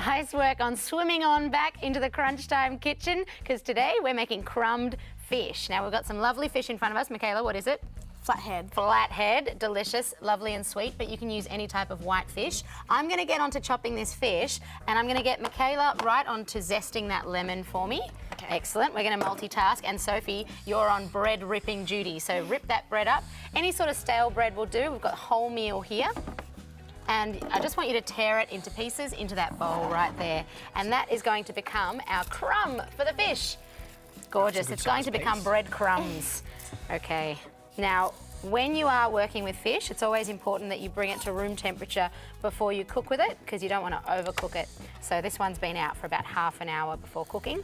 Nice work on swimming on back into the Crunch Time kitchen, because today we're making crumbed fish. Now we've got some lovely fish in front of us. Michaela, what is it? Flathead. Flathead, delicious, lovely and sweet, but you can use any type of white fish. I'm gonna get onto chopping this fish, and I'm gonna get Michaela right onto zesting that lemon for me. Okay. Excellent, we're gonna multitask, and Sophie, you're on bread ripping duty, so rip that bread up. Any sort of stale bread will do. We've got wholemeal here. And I just want you to tear it into pieces into that bowl right there. And that is going to become our crumb for the fish. Gorgeous, it's going to become breadcrumbs. Okay, now when you are working with fish, it's always important that you bring it to room temperature before you cook with it, because you don't want to overcook it. So this one's been out for about half an hour before cooking.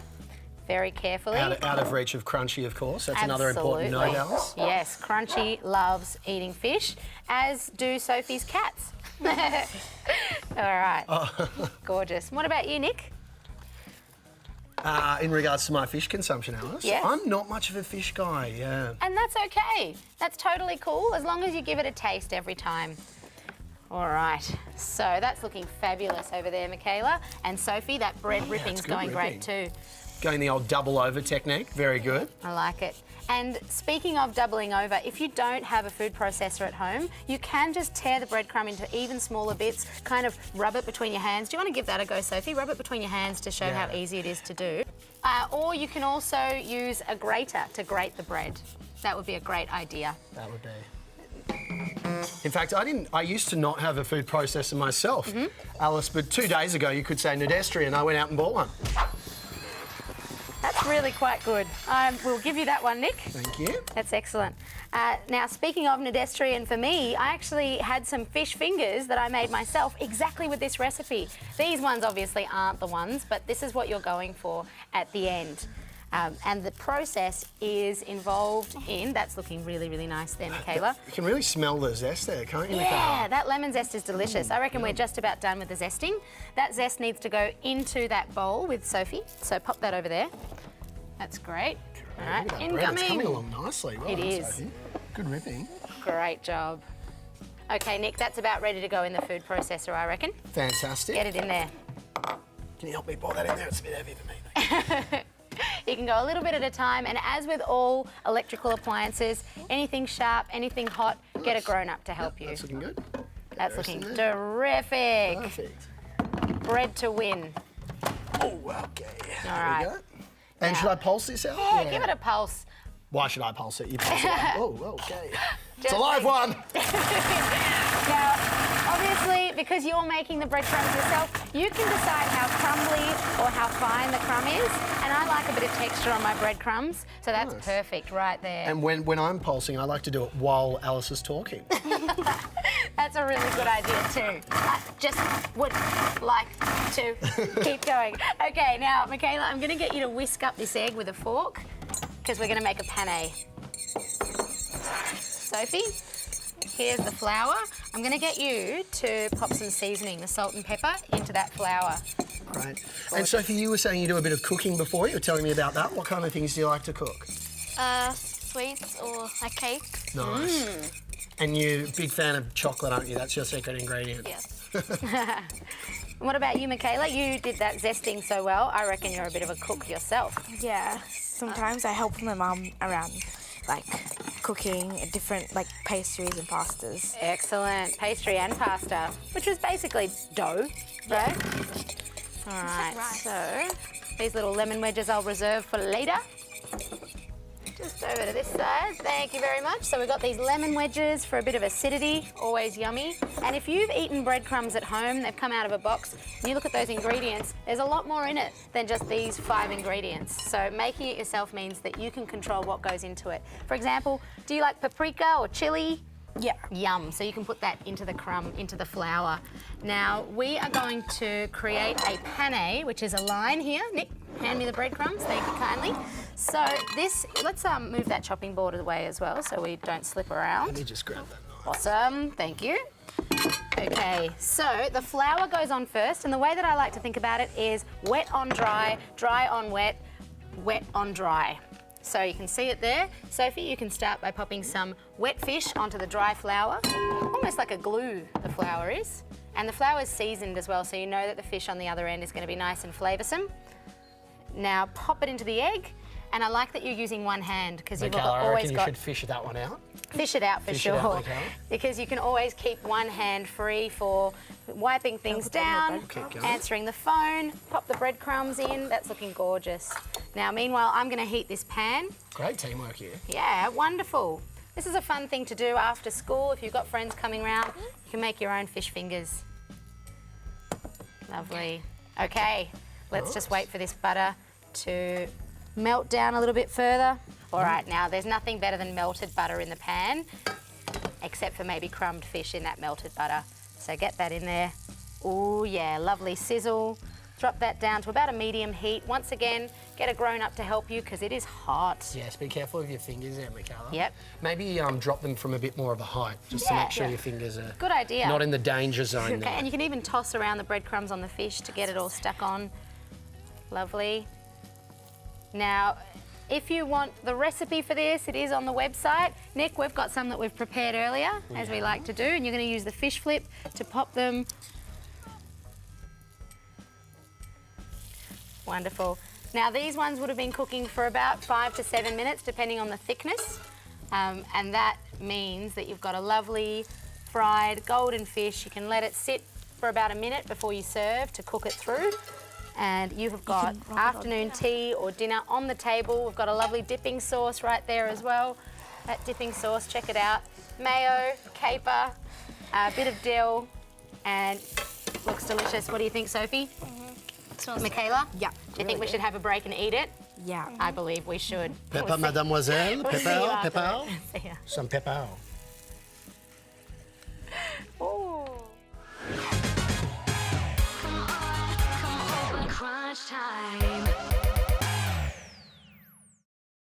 Very carefully. Out of reach of Crunchy, of course. That's another important note, Alice. Yes, Crunchy loves eating fish, as do Sophie's cats. All right, gorgeous. What about you, Nick? In regards to my fish consumption, Alice, yes. I'm not much of a fish guy, yeah. And that's okay. That's totally cool, as long as you give it a taste every time. All right, so that's looking fabulous over there, Michaela. And Sophie, that bread ripping's going great too. Going the old double over technique, very good. I like it. And speaking of doubling over, if you don't have a food processor at home, you can just tear the breadcrumb into even smaller bits, kind of rub it between your hands. Do you want to give that a go, Sophie? Rub it between your hands to show how easy it is to do. Or you can also use a grater to grate the bread. That would be a great idea. That would be. In fact, I used to not have a food processor myself, Alice, but 2 days ago you could say Nadestrian, I went out and bought one. That's really quite good. We'll give you that one, Nick. Thank you. That's excellent. Now, speaking of Nadestrian, for me, I actually had some fish fingers that I made myself exactly with this recipe. These ones obviously aren't the ones, but this is what you're going for at the end. And the process is involved in, that's looking really, really nice there, Michaela. You can really smell the zest there, can't you, Michaela? Yeah, that lemon zest is delicious. I reckon we're just about done with the zesting. That zest needs to go into that bowl with Sophie, so pop that over there. That's great. All right, incoming. It's coming along nicely. Well it done, is. Sophie. Good ripping. Great job. Okay, Nick, that's about ready to go in the food processor, I reckon. Fantastic. Get it in there. Can you help me pour that in there? It's a bit heavy for me. You can go a little bit at a time, and as with all electrical appliances, anything sharp, anything hot, get a grown-up to help you. That's looking good. That's looking terrific. Perfect. Bread to win. Oh, okay. All right. There we go. And should I pulse this out? Yeah, give it a pulse. Why should I pulse it? You pulse it. Oh, okay. It's a live one. Now, obviously, because you're making the breadcrumbs yourself, you can decide how crumbly or how fine the crumb is. And I like a bit of texture on my breadcrumbs, so that's perfect right there. And when I'm pulsing, I like to do it while Alice is talking. That's a really good idea too. I just would like to keep going. Okay, now, Michaela, I'm going to get you to whisk up this egg with a fork, because we're going to make a penne. Sophie, here's the flour. I'm going to get you to pop some seasoning, the salt and pepper, into that flour. Great. And Sophie, you were saying you do a bit of cooking before. You were telling me about that. What kind of things do you like to cook? Sweets or like cakes. Nice. And you're a big fan of chocolate, aren't you? That's your secret ingredient. Yes. What about you, Michaela? You did that zesting so well. I reckon you're a bit of a cook yourself. Yeah, sometimes I help my mum around, like, cooking different, like, pastries and pastas. Excellent. Pastry and pasta, which was basically dough, right? All right, so these little lemon wedges I'll reserve for later. Just over to this side, thank you very much. So we've got these lemon wedges for a bit of acidity, always yummy. And if you've eaten breadcrumbs at home, they've come out of a box, and you look at those ingredients, there's a lot more in it than just these 5 ingredients. So making it yourself means that you can control what goes into it. For example, do you like paprika or chili? Yeah. Yum. So you can put that into the crumb, into the flour. Now, we are going to create a penne, which is a line here. Nick, hand me the breadcrumbs. Thank you kindly. So this, let's move that chopping board away as well so we don't slip around. Let me just grab that knife. Awesome. Thank you. Okay, so the flour goes on first, and the way that I like to think about it is wet on dry, dry on wet, wet on dry. So you can see it there. Sophie, you can start by popping some wet fish onto the dry flour. Almost like a glue, the flour is. And the flour's seasoned as well, so you know that the fish on the other end is going to be nice and flavoursome. Now pop it into the egg, and I like that you're using one hand because you've Michaela, I always reckon you got should fish that one out. fish it out for Fish it sure, out, Michaela. because you can always keep one hand free for wiping things down, Keep going. answering the phone. Pop the breadcrumbs in. That's looking gorgeous. Now, meanwhile, I'm going to heat this pan. Great teamwork here. Yeah, wonderful. This is a fun thing to do after school. If you've got friends coming round, you can make your own fish fingers. Lovely. Okay, let's just wait for this butter to melt down a little bit further. All right, now there's nothing better than melted butter in the pan, except for maybe crumbed fish in that melted butter. So get that in there. Oh yeah, lovely sizzle. Drop that down to about a medium heat. Once again, get a grown-up to help you because it is hot. Yes, be careful of your fingers there, Michaela. Yep. Maybe drop them from a bit more of a height, just to Yeah, make sure yeah. your fingers are Good idea. not in the danger zone Okay, there. and you can even toss around the breadcrumbs on the fish to get it all stuck on. Lovely. Now, if you want the recipe for this, it is on the website. Nick, we've got some that we've prepared earlier, as we like to do, and you're going to use the fish flip to pop them. Wonderful. Now, these ones would have been cooking for about 5 to 7 minutes, depending on the thickness. And that means that you've got a lovely fried golden fish. You can let it sit for about a minute before you serve to cook it through. And you have got afternoon tea or dinner on the table. We've got a lovely dipping sauce right there as well. That dipping sauce, check it out. Mayo, caper, a bit of dill, and looks delicious. What do you think, Sophie? Smells Michaela? Yeah. Do you think we should have a break and eat it? Yeah. I believe we should. Pepper, We'll see- mademoiselle. we'll see you Pepper, after pepper. it. See ya. Some pepper. Ooh. Crunch time.